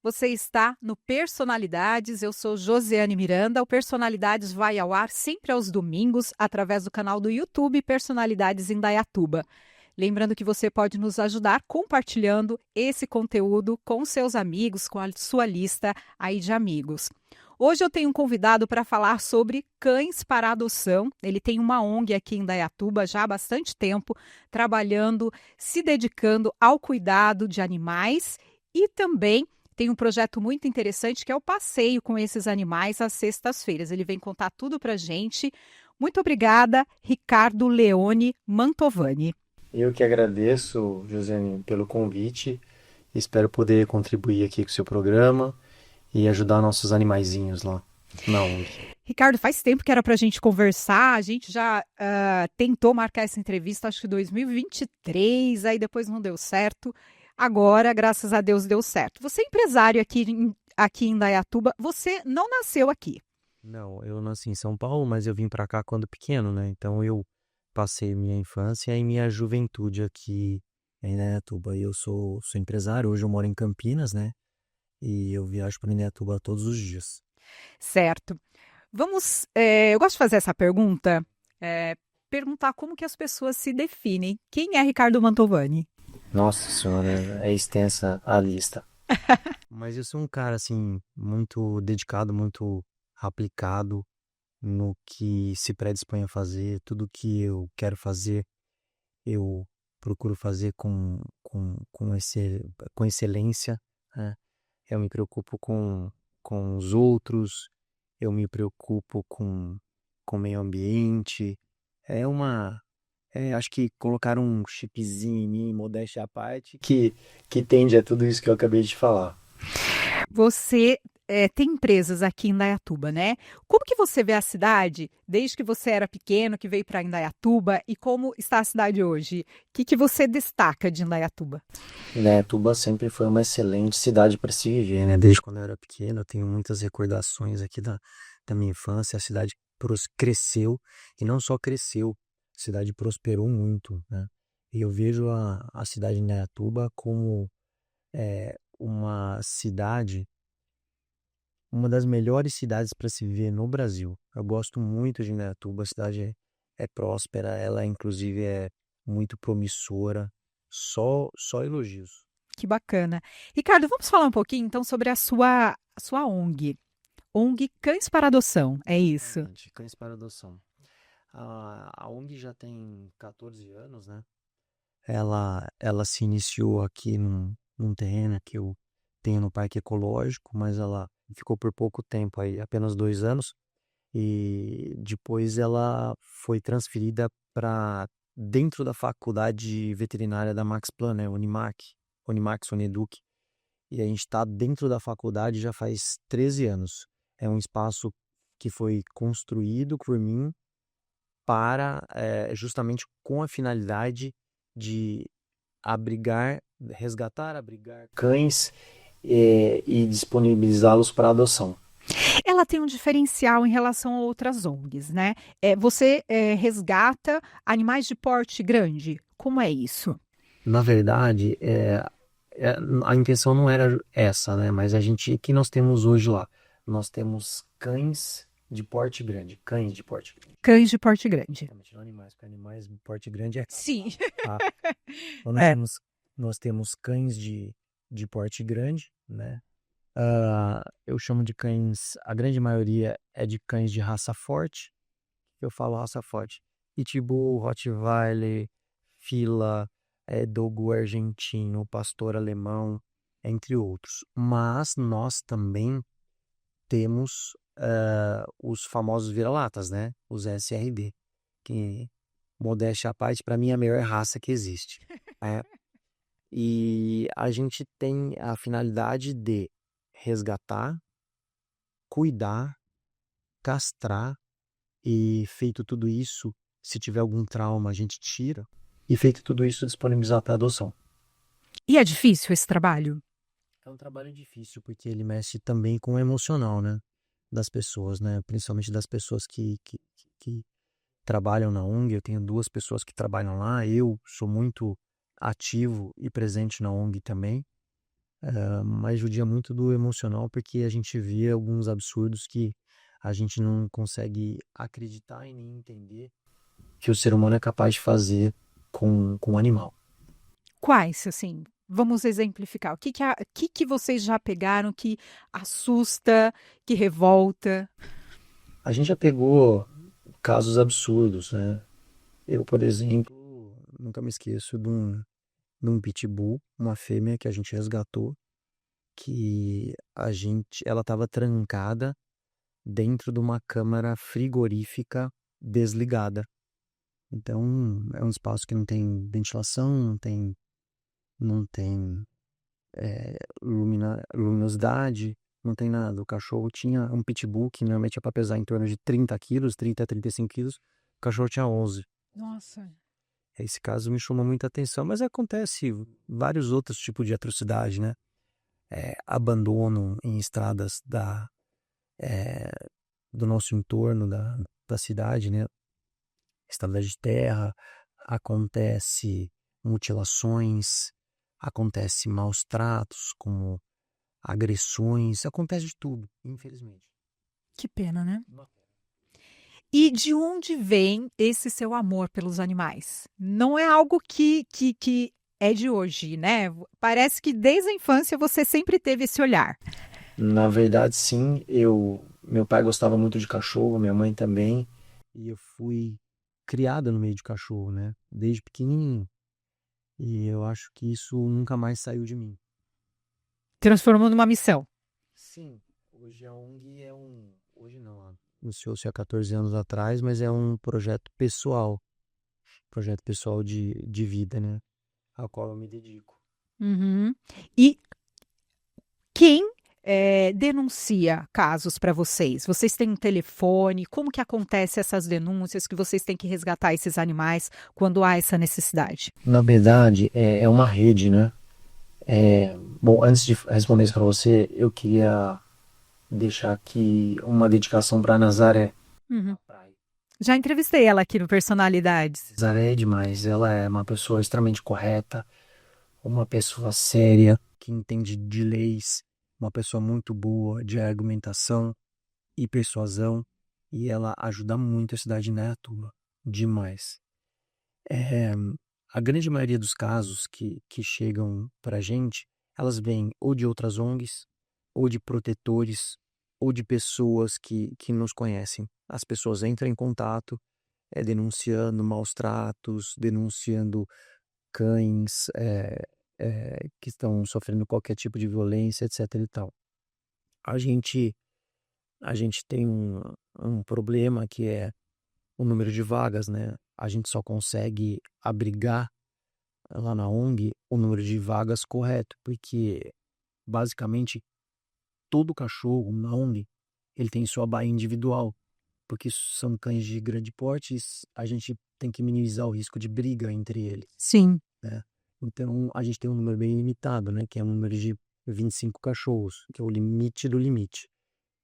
Você está no Personalidades, eu sou Josiane Miranda. O Personalidades vai ao ar sempre aos domingos, através do canal do YouTube Personalidades Indaiatuba. Lembrando que você pode nos ajudar compartilhando esse conteúdo com seus amigos, com a sua lista aí de amigos. Hoje eu tenho um convidado para falar sobre cães para adoção. Ele tem uma ONG aqui em Indaiatuba já há bastante tempo, trabalhando, se dedicando ao cuidado de animais e também tem um projeto muito interessante que é o passeio com esses animais às sextas-feiras. Ele vem contar tudo para a gente. Muito obrigada, Ricardo Leone Mantovani. Eu que agradeço, Josiane, pelo convite. Espero poder contribuir aqui com o seu programa e ajudar nossos animaizinhos lá na ONG. Ricardo, faz tempo que era para a gente conversar, a gente já tentou marcar essa entrevista, acho que em 2023, aí depois não deu certo. Agora, graças a Deus, deu certo. Você é empresário aqui em Indaiatuba, você não nasceu aqui. Não, eu nasci em São Paulo, mas eu vim para cá quando pequeno, né? Então eu passei minha infância e minha juventude aqui em Indaiatuba. Eu sou empresário, hoje eu moro em Campinas, né? E eu viajo para Indaiatuba todos os dias. Certo. Eu gosto de fazer essa pergunta, é, perguntar como que as pessoas se definem. Quem é Ricardo Mantovani? Nossa senhora, é extensa a lista. Mas eu sou um cara, assim, muito dedicado, muito aplicado no que se predispõe a fazer. Tudo que eu quero fazer, eu procuro fazer com excelência, né? Eu me preocupo com os outros, eu me preocupo com o meio ambiente. É uma. Acho que colocar um chipzinho em mim, modéstia à parte, que tende a tudo isso que eu acabei de falar. Você tem empresas aqui em Indaiatuba, né? Como que você vê a cidade desde que você era pequeno, que veio para Indaiatuba, e como está a cidade hoje? O que você destaca de Indaiatuba? Indaiatuba sempre foi uma excelente cidade para se viver, né? Desde quando eu era pequeno, eu tenho muitas recordações aqui da minha infância. A cidade cresceu, e não só cresceu, a cidade prosperou muito, né? E eu vejo a cidade de Indaiatuba como uma cidade, uma das melhores cidades para se viver no Brasil. Eu gosto muito de Indaiatuba, a cidade é próspera, ela inclusive é muito promissora, só elogios. Que bacana. Ricardo, vamos falar um pouquinho então sobre a sua ONG. ONG Cães para Adoção, é isso? Exatamente, Cães para Adoção. A ONG já tem 14 anos, né? Ela se iniciou aqui num terreno que eu tenho no Parque Ecológico, mas ela ficou por pouco tempo aí, apenas 2 anos, e depois ela foi transferida para dentro da faculdade veterinária da Max Plan, né? Unimax, Uneduc, e a gente está dentro da faculdade já faz 13 anos. É um espaço que foi construído por mim para justamente com a finalidade de abrigar cães e disponibilizá-los para adoção. Ela tem um diferencial em relação a outras ONGs, né? Você resgata animais de porte grande. Como é isso? Na verdade, a intenção não era essa, né? Mas o que nós temos hoje lá? Nós temos cães de porte grande. Cães de porte grande. Exatamente, não animais, porque animais de porte grande é Sim. rápido. Então É. nós temos cães de porte grande, né? Eu chamo de cães, a grande maioria é de cães de raça forte. Eu falo raça forte. Pitbull, Rottweiler, Fila, Dogo argentino, pastor alemão, entre outros. Mas nós também temos os famosos vira-latas, né? Os SRD, que, modéstia à parte, para mim é a melhor raça que existe. É. E a gente tem a finalidade de resgatar, cuidar, castrar e feito tudo isso, se tiver algum trauma, a gente tira. E feito tudo isso, disponibilizar para adoção. E é difícil esse trabalho? É um trabalho difícil porque ele mexe também com o emocional, né? Das pessoas, né? Principalmente das pessoas que trabalham na ONG. Eu tenho 2 pessoas que trabalham lá. Eu sou muito ativo e presente na ONG também. mas judia muito do emocional, porque a gente vê alguns absurdos que a gente não consegue acreditar e nem entender que o ser humano é capaz de fazer com o animal. Quais, assim? Vamos exemplificar. O que vocês já pegaram que assusta, que revolta? A gente já pegou casos absurdos, né? Eu, por exemplo, nunca me esqueço de um pitbull, uma fêmea que a gente resgatou, ela estava trancada dentro de uma câmara frigorífica desligada. Então, é um espaço que não tem ventilação, não tem luminosidade, não tem nada. O cachorro tinha um pitbull que normalmente é para pesar em torno de 30 quilos, 30 a 35 quilos. O cachorro tinha 11. Nossa. Esse caso me chamou muita atenção, mas acontece vários outros tipos de atrocidade, né? Abandono em estradas é, do nosso entorno, da cidade, né? Estrada de terra, acontece mutilações, acontece maus tratos, como agressões, acontece de tudo, infelizmente. Que pena, né? E de onde vem esse seu amor pelos animais? Não é algo que é de hoje, né? Parece que desde a infância você sempre teve esse olhar. Na verdade, sim, meu pai gostava muito de cachorro, minha mãe também, e eu fui criada no meio de cachorro, né? Desde pequenininho. E eu acho que isso nunca mais saiu de mim. Transformou numa missão. Sim, hoje a ONG hoje não, iniciou-se há 14 anos atrás, mas é um projeto pessoal de vida, né? Ao qual eu me dedico. Uhum. E quem denuncia casos para vocês? Vocês têm um telefone? Como que acontece essas denúncias que vocês têm que resgatar esses animais quando há essa necessidade? Na verdade, é uma rede, né? Bom, antes de responder isso para você, eu queria deixar aqui uma dedicação para Nazaré. Uhum. Já entrevistei ela aqui no Personalidades. Nazaré é demais, ela é uma pessoa extremamente correta, uma pessoa séria, que entende de leis, uma pessoa muito boa de argumentação e persuasão, e ela ajuda muito a cidade de Indaiatuba, demais. É, a grande maioria dos casos que chegam para a gente, elas vêm ou de outras ONGs, ou de protetores, ou de pessoas que nos conhecem. As pessoas entram em contato, denunciando maus tratos, denunciando cães que estão sofrendo qualquer tipo de violência, etc. e tal. A gente, a gente tem um problema que é o número de vagas, né? A gente só consegue abrigar lá na ONG o número de vagas correto, porque basicamente todo cachorro na ONG ele tem sua baía individual, porque são cães de grande porte, a gente tem que minimizar o risco de briga entre eles, Sim. né? Então a gente tem um número bem limitado, né? Que é um número de 25 cachorros, que é o limite do limite.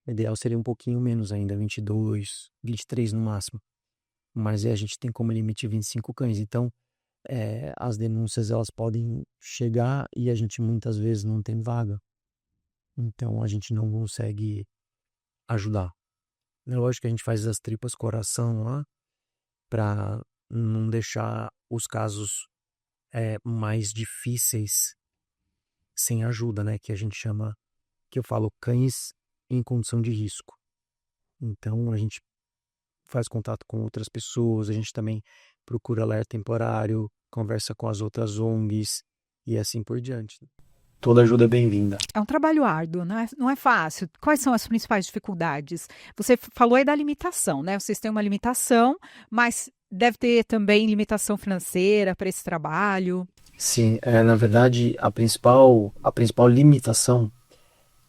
O ideal seria um pouquinho menos ainda, 22, 23 no máximo. Mas a gente tem como limite 25 cães. Então, as denúncias elas podem chegar e a gente muitas vezes não tem vaga. Então, a gente não consegue ajudar. É lógico que a gente faz as tripas coração lá para não deixar os casos mais difíceis sem ajuda, né? Que a gente chama, que eu falo, cães em condição de risco. Então, a gente faz contato com outras pessoas, a gente também procura lar temporário, conversa com as outras ONGs e assim por diante. Toda ajuda é bem-vinda. É um trabalho árduo, não é fácil. Quais são as principais dificuldades? Você falou aí da limitação, né? Vocês têm uma limitação, mas deve ter também limitação financeira para esse trabalho. Sim, na verdade, a principal limitação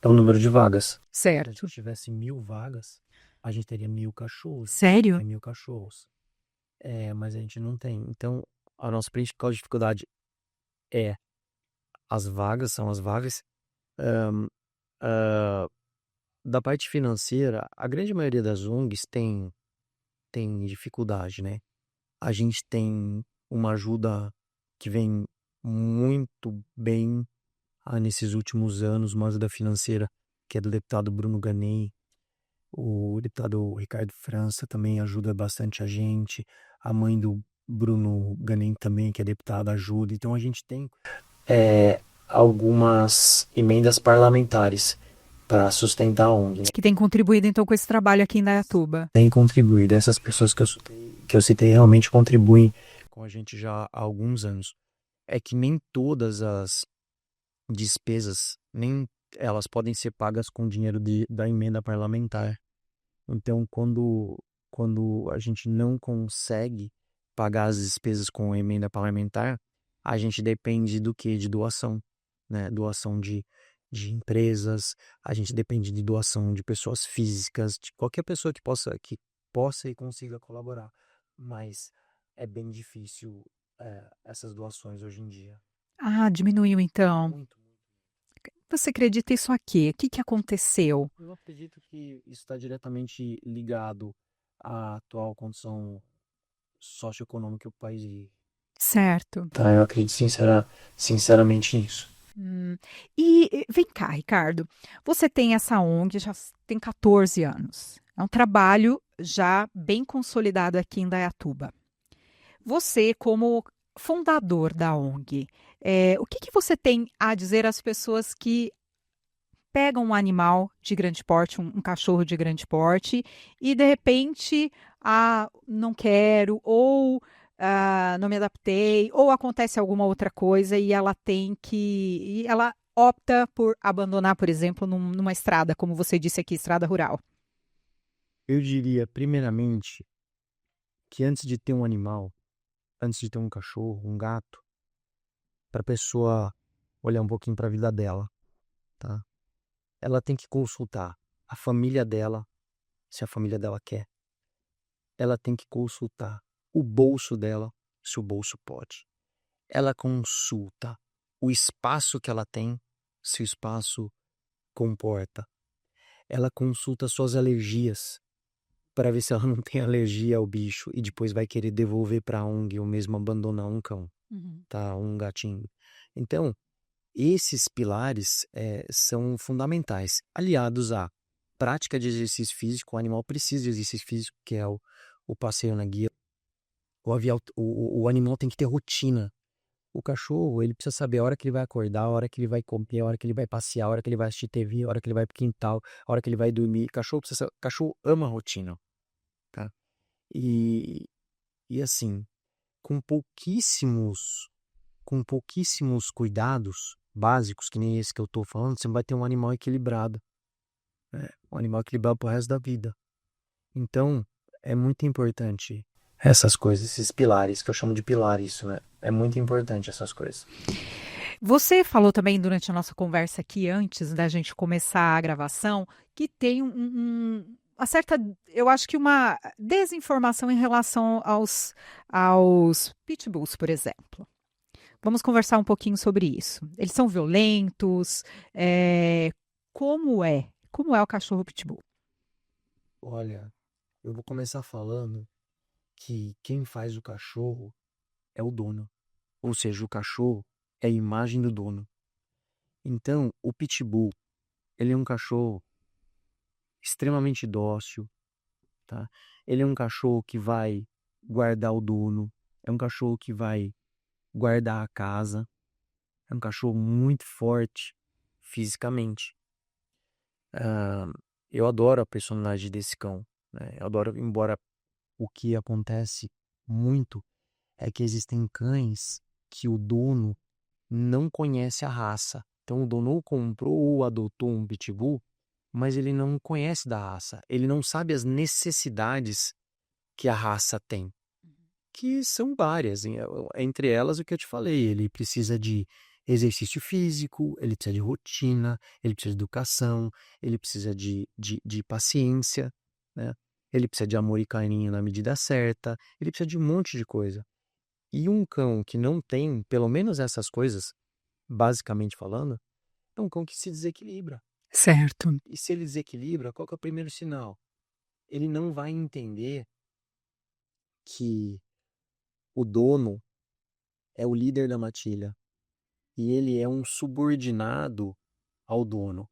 é o número de vagas. Se a Certo. gente tivesse 1.000 vagas, a gente teria 1.000 cachorros. Sério? 100 mil cachorros. Mas a gente não tem. Então, a nossa principal dificuldade é são as vagas. Ahn, ah, da parte financeira, a grande maioria das ONGs tem dificuldade, né? A gente tem uma ajuda que vem muito bem nesses últimos anos, uma ajuda financeira que é do deputado Bruno Ganem. O deputado Ricardo França também ajuda bastante a gente. A mãe do Bruno Ganem também, que é deputada, ajuda. Então a gente tem algumas emendas parlamentares para sustentar a ONG, né? Que tem contribuído então com esse trabalho aqui em Indaiatuba. Tem contribuído. Essas pessoas que eu citei realmente contribuem com a gente já há alguns anos. É que nem todas as despesas, nem elas podem ser pagas com dinheiro da emenda parlamentar. Então, quando a gente não consegue pagar as despesas com a emenda parlamentar, a gente depende do quê? De doação, né? Doação de empresas, a gente depende de doação de pessoas físicas, de qualquer pessoa que possa e consiga colaborar. Mas é bem difícil essas doações hoje em dia. Ah, diminuiu então. Muito, muito. Você acredita isso aqui? O que que aconteceu? Eu acredito que isso está diretamente ligado à atual condição socioeconômica que o país vive. Certo. Tá, eu acredito sinceramente nisso. Hum. E vem cá, Ricardo. Você tem essa ONG já tem 14 anos. É um trabalho já bem consolidado aqui em Dayatuba. Você, como fundador da ONG, o que que você tem a dizer às pessoas que pegam um animal de grande porte, um cachorro de grande porte, e de repente, não quero, ou não me adaptei, ou acontece alguma outra coisa e ela tem que. E ela opta por abandonar, por exemplo, numa estrada, como você disse aqui, estrada rural. Eu diria, primeiramente, que antes de ter um animal, antes de ter um cachorro, um gato, para a pessoa olhar um pouquinho para a vida dela, tá? Ela tem que consultar a família dela, se a família dela quer. Ela tem que consultar o bolso dela, se o bolso pode. Ela consulta o espaço que ela tem, se o espaço comporta. Ela consulta suas alergias para ver se ela não tem alergia ao bicho e depois vai querer devolver para a ONG ou mesmo abandonar um cão, Uhum. tá? Um gatinho. Então, esses pilares são fundamentais, aliados à prática de exercício físico. O animal precisa de exercício físico, que é o passeio na guia. O animal tem que ter rotina. O cachorro, ele precisa saber a hora que ele vai acordar, a hora que ele vai comer, a hora que ele vai passear, a hora que ele vai assistir TV, a hora que ele vai pro quintal, a hora que ele vai dormir. Cachorro ama rotina, tá? E, e assim, com pouquíssimos cuidados básicos, que nem esse que eu tô falando, você vai ter um animal equilibrado, né? Um animal equilibrado pro resto da vida. Então, é muito importante essas coisas, esses pilares, que eu chamo de pilar isso, né? É muito importante essas coisas. Você falou também durante a nossa conversa aqui, antes da gente começar a gravação, que tem uma certa, eu acho que uma desinformação em relação aos pitbulls, por exemplo. Vamos conversar um pouquinho sobre isso. Eles são violentos? Como é? Como é o cachorro pitbull? Olha, eu vou começar falando que quem faz o cachorro é o dono. Ou seja, o cachorro é a imagem do dono. Então, o pitbull, ele é um cachorro extremamente dócil, tá? Ele é um cachorro que vai guardar o dono, é um cachorro que vai guardar a casa, é um cachorro muito forte fisicamente. Ah, eu adoro a personalidade desse cão, né? Eu adoro, embora o que acontece muito é que existem cães que o dono não conhece a raça. Então o dono ou comprou ou adotou um pitbull, mas ele não conhece da raça. Ele não sabe as necessidades que a raça tem, que são várias. Entre elas, o que eu te falei, ele precisa de exercício físico, ele precisa de rotina, ele precisa de educação, ele precisa de paciência, né? Ele precisa de amor e carinho na medida certa, ele precisa de um monte de coisa. E um cão que não tem pelo menos essas coisas, basicamente falando, é um cão que se desequilibra. Certo. E se ele desequilibra, qual que é o primeiro sinal? Ele não vai entender que o dono é o líder da matilha. e ele é um subordinado ao dono.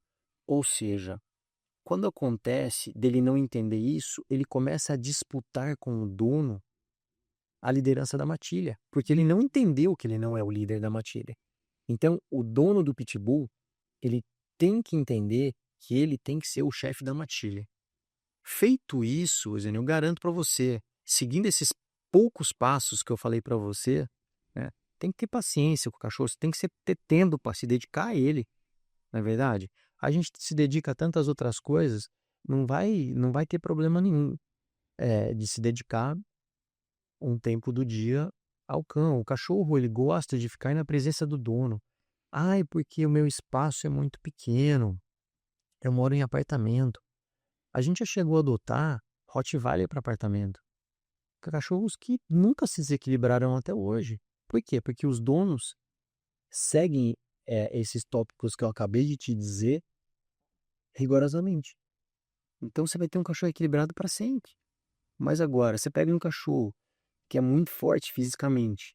Ou seja, quando acontece dele não entender isso, ele começa a disputar com o dono a liderança da matilha, porque ele não entendeu que ele não é o líder da matilha. Então, o dono do pitbull, ele tem que entender que ele tem que ser o chefe da matilha. Feito isso, Eugênio, eu garanto para você, seguindo esses poucos passos que eu falei para você, né, tem que ter paciência com o cachorro, você tem que ter tempo para se dedicar a ele, não é verdade? A gente se dedica a tantas outras coisas, não vai ter problema nenhum de se dedicar um tempo do dia ao cão. O cachorro, ele gosta de ficar na presença do dono. Ai, porque o meu espaço é muito pequeno, eu moro em apartamento. A gente já chegou a adotar Rottweiler para apartamento. Cachorros que nunca se desequilibraram até hoje. Por quê? Porque os donos seguem esses tópicos que eu acabei de te dizer rigorosamente. Então você vai ter um cachorro equilibrado para sempre. Mas agora, você pega um cachorro que é muito forte fisicamente,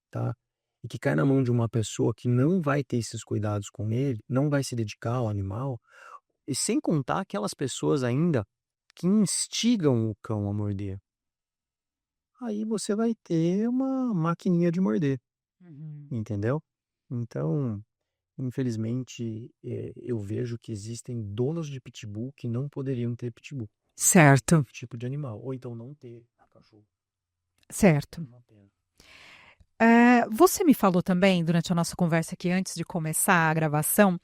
tá? E que cai na mão de uma pessoa que não vai ter esses cuidados com ele, não vai se dedicar ao animal, e sem contar aquelas pessoas ainda que instigam o cão a morder. Aí você vai ter uma maquininha de morder, entendeu? Então, infelizmente, eu vejo que existem donos de pitbull que não poderiam ter pitbull, Certo, tipo de animal, ou então não ter cachorro. certo. Uma pena. Você me falou também, durante a nossa conversa aqui, antes de começar a gravação,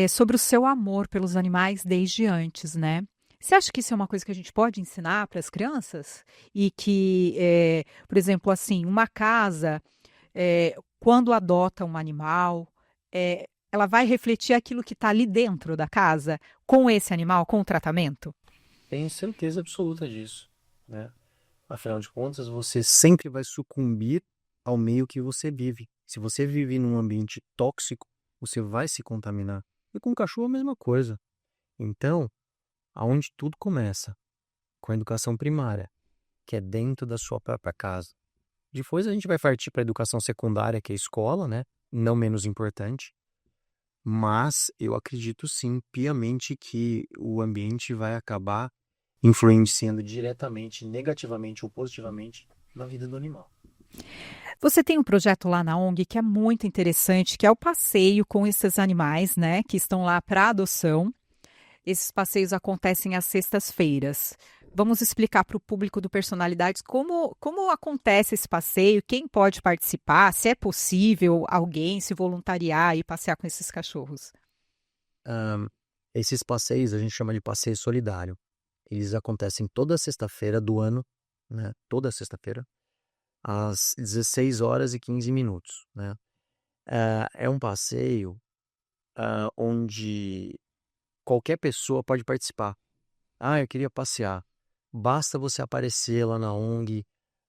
sobre o seu amor pelos animais desde antes, né? Você acha que isso é uma coisa que a gente pode ensinar para as crianças? E que, por exemplo, assim, uma casa, quando adota um animal, ela vai refletir aquilo que está ali dentro da casa com esse animal, com o tratamento? Tenho certeza absoluta disso, né? Afinal de contas, você sempre vai sucumbir ao meio que você vive. Se você vive num ambiente tóxico, você vai se contaminar. E com o cachorro a mesma coisa. Então, aonde tudo começa, com a educação primária, que é dentro da sua própria casa. Depois a gente vai partir para a educação secundária, que é a escola, né? Não menos importante. Mas eu acredito sim, piamente, que o ambiente vai acabar influenciando diretamente, negativamente ou positivamente na vida do animal. Você tem um projeto lá na ONG que é muito interessante, que é o passeio com esses animais, né, que estão lá para adoção. Esses passeios acontecem às sextas-feiras. Vamos explicar para o público do Personalidades como acontece esse passeio, quem pode participar, se é possível alguém se voluntariar e passear com esses cachorros. Esses passeios a gente chama de passeio solidário. Eles acontecem toda sexta-feira do ano, né? Toda sexta-feira, às 16 horas e 15 minutos, né? É um passeio onde qualquer pessoa pode participar. Ah, eu queria passear. Basta você aparecer lá na ONG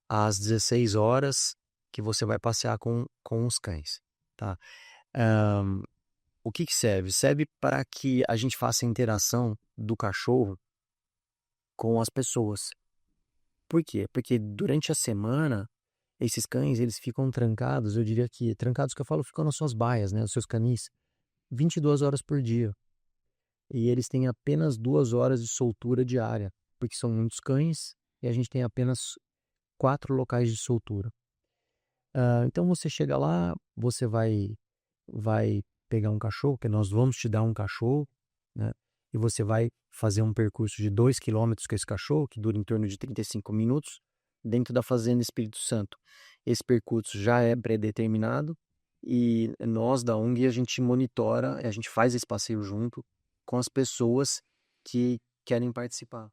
às 16 horas que você vai passear com os cães, tá? O que serve? Serve para que a gente faça a interação do cachorro com as pessoas. Por quê? Porque durante a semana, esses cães, eles ficam trancados, eu diria que, trancados que eu falo, ficam nas suas baias, né, nos seus canis, 22 horas por dia. E eles têm apenas 2 horas de soltura diária, porque são muitos cães e a gente tem apenas 4 locais de soltura. Então você chega lá, você vai pegar um cachorro, que nós vamos te dar um cachorro, né? E você vai fazer um percurso de 2 quilômetros com esse cachorro, que dura em torno de 35 minutos, dentro da Fazenda Espírito Santo. Esse percurso já é pré-determinado e nós da ONG a gente monitora, a gente faz esse passeio junto com as pessoas que querem participar.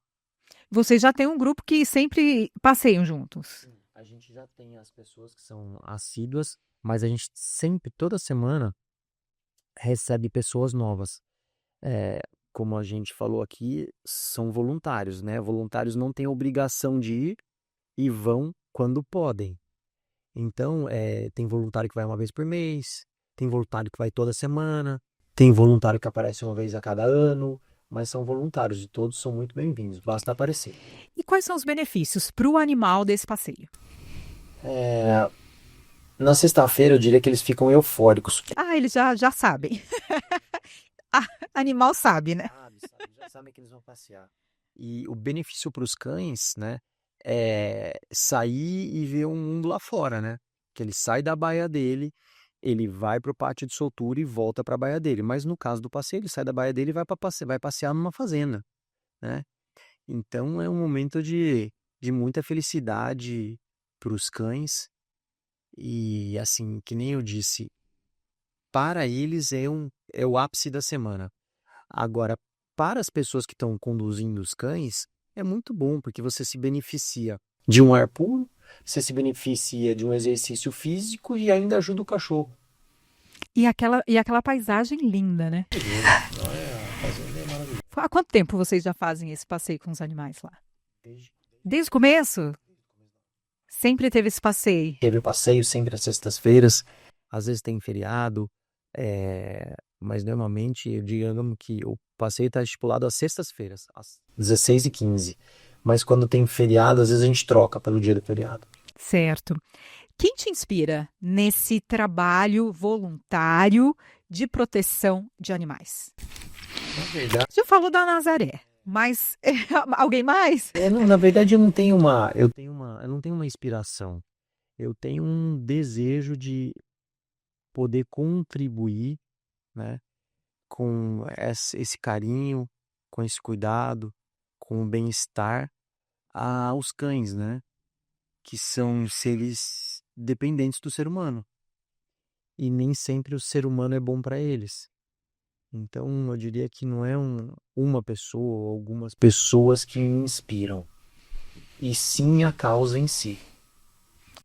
Vocês já têm um grupo que sempre passeiam juntos. A gente já tem as pessoas que são assíduas, mas a gente sempre, toda semana, recebe pessoas novas. Como a gente falou aqui, são voluntários, né? Voluntários não têm obrigação de ir e vão quando podem. Então, tem voluntário que vai uma vez por mês, tem voluntário que vai toda semana, tem voluntário que aparece uma vez a cada ano, mas são voluntários e todos são muito bem-vindos, basta aparecer. E quais são os benefícios para o animal desse passeio? Na sexta-feira eu diria que eles ficam eufóricos. Ah, eles já sabem. Ah, animal sabe, né? Já sabem que eles vão passear. E o benefício para os cães, né, é sair e ver um mundo lá fora, né? Que ele sai da baia dele, ele vai para o pátio de soltura e volta para a baia dele. Mas no caso do passeio, ele sai da baia dele e vai passear numa fazenda, né? Então é um momento de muita felicidade para os cães. E assim, que nem eu disse, para eles é o ápice da semana. Agora, para as pessoas que estão conduzindo os cães, é muito bom, porque você se beneficia de um ar puro, você se beneficia de um exercício físico e ainda ajuda o cachorro. E aquela paisagem linda, né? Lindo. Olha, a fazenda é maravilhosa. Há quanto tempo vocês já fazem esse passeio com os animais lá? Desde- Desde o começo? Sempre teve esse passeio. Teve o passeio sempre às sextas-feiras, às vezes tem feriado, mas normalmente eu digo que o passeio está estipulado às sextas-feiras, às 16h15. Mas quando tem feriado, às vezes a gente troca pelo dia do feriado. Certo. Quem te inspira nesse trabalho voluntário de proteção de animais? Na verdade, Já falou da Nazaré, mas alguém mais? na verdade eu não tenho uma inspiração. Eu tenho um desejo de poder contribuir, né, com esse carinho, com esse cuidado, com o bem-estar aos cães, né, que são seres dependentes do ser humano. E nem sempre o ser humano é bom para eles. Então, eu diria que não é uma pessoa ou algumas pessoas que me inspiram, e sim a causa em si.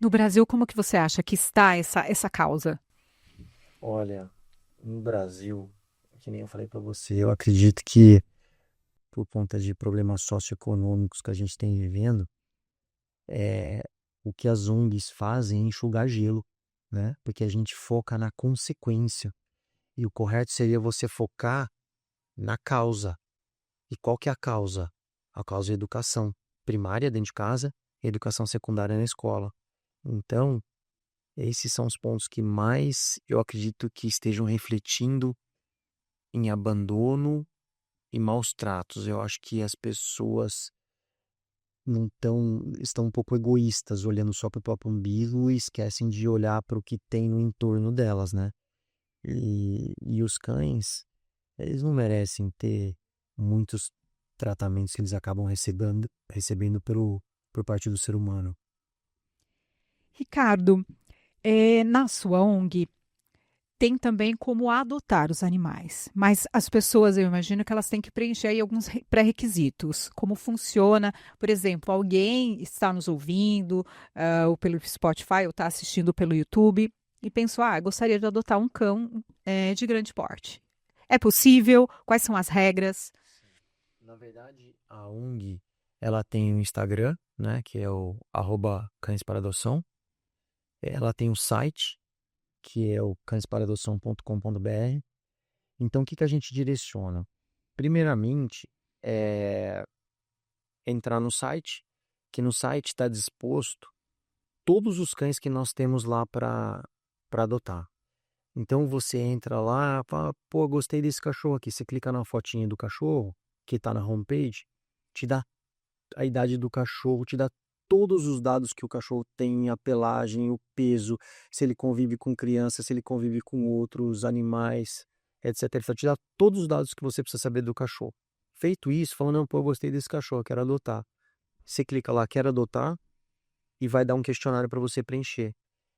No Brasil, como que você acha que está essa causa? Olha, no Brasil, que nem eu falei para você, eu acredito que por conta de problemas socioeconômicos que a gente tem vivendo, é, o que as ONGs fazem é enxugar gelo, né? Porque a gente foca na consequência. E o correto seria você focar na causa. E qual que é a causa? A causa é a educação primária dentro de casa e educação secundária na escola. Então, esses são os pontos que mais eu acredito que estejam refletindo em abandono e maus tratos. Eu acho que as pessoas estão um pouco egoístas, olhando só para o próprio umbigo e esquecem de olhar para o que tem no entorno delas, né? E os cães, eles não merecem ter muitos tratamentos que eles acabam recebendo por parte do ser humano. Ricardo, na sua ONG tem também como adotar os animais, mas as pessoas, eu imagino que elas têm que preencher aí alguns pré-requisitos. Como funciona, por exemplo, alguém está nos ouvindo, ou pelo Spotify, ou está assistindo pelo YouTube, e pensou, gostaria de adotar um cão, de grande porte. É possível? Quais são as regras? Na verdade, a ONG, ela tem um Instagram, né, que é o @cães para adoção. Ela tem um site, que é o cãesparadoção.com.br. Então, o que que a gente direciona? Primeiramente, é entrar no site, que no site está disposto todos os cães que nós temos lá para adotar. Então você entra lá, fala, pô, gostei desse cachorro aqui. Você clica na fotinha do cachorro, que está na homepage, te dá a idade do cachorro, te dá todos os dados que o cachorro tem, a pelagem, o peso, se ele convive com criança, se ele convive com outros animais, etc. Te dá todos os dados que você precisa saber do cachorro. Feito isso, falando, não, pô, eu gostei desse cachorro, quero adotar. Você clica lá, quero adotar, e vai dar um questionário para você preencher.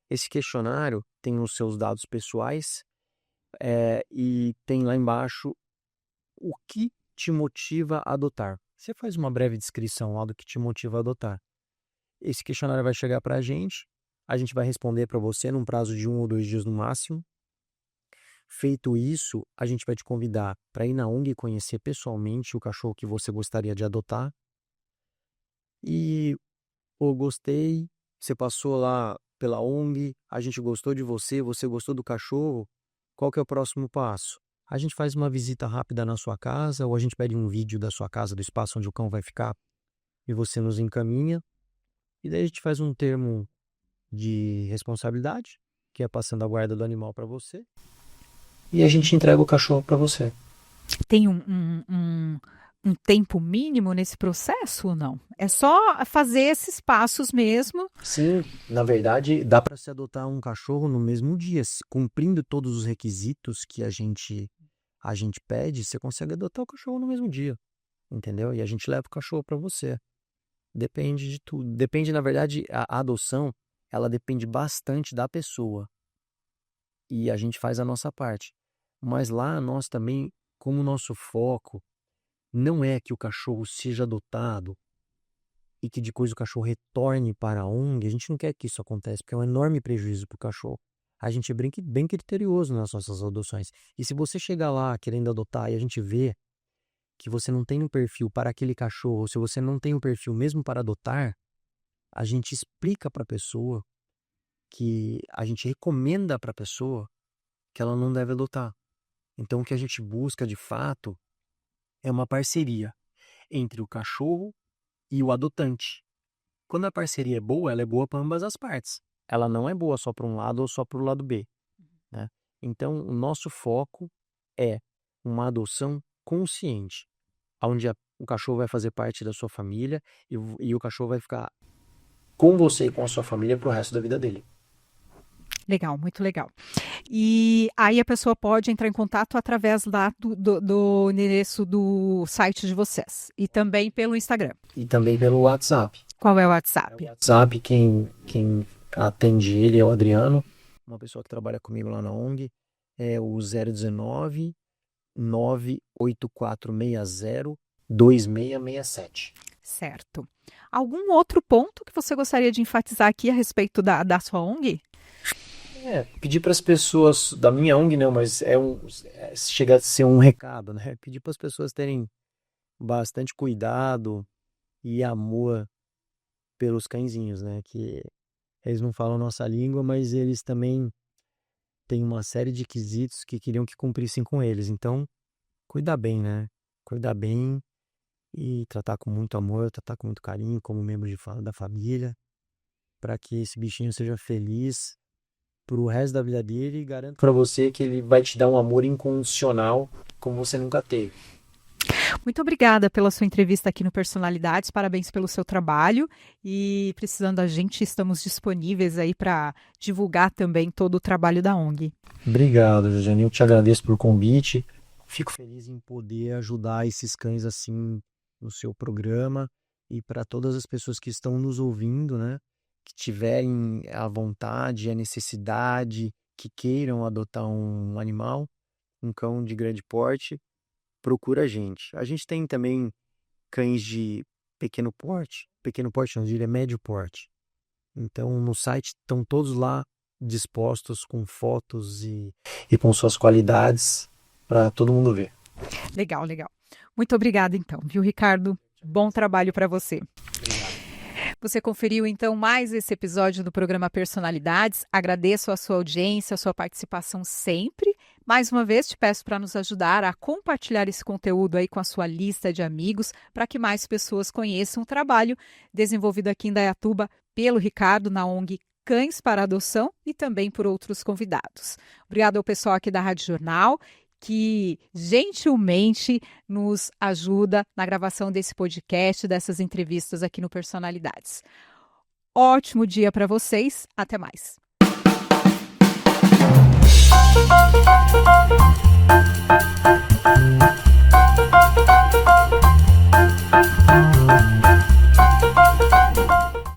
Esse questionário tem os seus dados pessoais, e tem lá embaixo o que te motiva a adotar. Você faz uma breve descrição lá do que te motiva a adotar. Esse questionário vai chegar para a gente vai responder para você num prazo de 1 ou 2 dias no máximo. Feito isso, a gente vai te convidar para ir na ONG e conhecer pessoalmente o cachorro que você gostaria de adotar. E, pô, gostei, você passou lá pela ONG, a gente gostou de você, você gostou do cachorro, qual que é o próximo passo? A gente faz uma visita rápida na sua casa, ou a gente pede um vídeo da sua casa, do espaço onde o cão vai ficar, e você nos encaminha. E daí a gente faz um termo de responsabilidade, que é passando a guarda do animal para você, e a gente entrega o cachorro para você. Tem um tempo mínimo nesse processo ou não? É só fazer esses passos mesmo? Sim, na verdade, dá para se adotar um cachorro no mesmo dia. Cumprindo todos os requisitos que a gente pede, você consegue adotar o cachorro no mesmo dia, entendeu? E a gente leva o cachorro para você. Depende de tudo. Depende, na verdade, a adoção, ela depende bastante da pessoa. E a gente faz a nossa parte. Mas lá nós também, como o nosso foco não é que o cachorro seja adotado e que depois o cachorro retorne para a ONG, a gente não quer que isso aconteça, porque é um enorme prejuízo para o cachorro. A gente é bem criterioso nas nossas adoções. E se você chegar lá querendo adotar e a gente vê que você não tem um perfil para aquele cachorro, ou se você não tem um perfil mesmo para adotar, a gente explica para a pessoa que a gente recomenda para a pessoa que ela não deve adotar. Então o que a gente busca de fato é uma parceria entre o cachorro e o adotante. Quando a parceria é boa, ela é boa para ambas as partes. Ela não é boa só para um lado ou só para o lado B, né? Então, o nosso foco é uma adoção consciente, onde o cachorro vai fazer parte da sua família e o cachorro vai ficar com você e com a sua família pro resto da vida dele. Legal, muito legal. E aí a pessoa pode entrar em contato através lá do endereço do site de vocês. E também pelo Instagram. E também pelo WhatsApp. Qual é o WhatsApp? O WhatsApp, quem atende ele é o Adriano, uma pessoa que trabalha comigo lá na ONG, é o 019 98460 2667. Certo. Algum outro ponto que você gostaria de enfatizar aqui a respeito da sua ONG? Pedir para as pessoas, da minha ONG não, mas chega a ser um recado, né? Pedir para as pessoas terem bastante cuidado e amor pelos cãezinhos, né? Que eles não falam nossa língua, mas eles também têm uma série de quesitos que queriam que cumprissem com eles. Então, cuidar bem, né? Cuidar bem e tratar com muito amor, tratar com muito carinho, como membro da família, para que esse bichinho seja feliz pro resto da vida dele e garanto para você que ele vai te dar um amor incondicional como você nunca teve. Muito obrigada pela sua entrevista aqui no Personalidades, parabéns pelo seu trabalho e precisando da gente, estamos disponíveis aí para divulgar também todo o trabalho da ONG. Obrigado, Josiane, eu te agradeço pelo convite, fico feliz em poder ajudar esses cães assim no seu programa e para todas as pessoas que estão nos ouvindo, né? Que tiverem a vontade, a necessidade, que queiram adotar um animal, um cão de grande porte, procura a gente. A gente tem também cães de pequeno porte não, diria médio porte. Então no site estão todos lá dispostos com fotos e com suas qualidades para todo mundo ver. Legal, legal. Muito obrigada então, viu, Ricardo? Bom trabalho para você. Você conferiu, então, mais esse episódio do programa Personalidades. Agradeço a sua audiência, a sua participação sempre. Mais uma vez, te peço para nos ajudar a compartilhar esse conteúdo aí com a sua lista de amigos, para que mais pessoas conheçam o trabalho desenvolvido aqui em Indaiatuba pelo Ricardo, na ONG Cães para Adoção e também por outros convidados. Obrigado ao pessoal aqui da Rádio Jornal, que gentilmente nos ajuda na gravação desse podcast, dessas entrevistas aqui no Personalidades. Ótimo dia para vocês, até mais.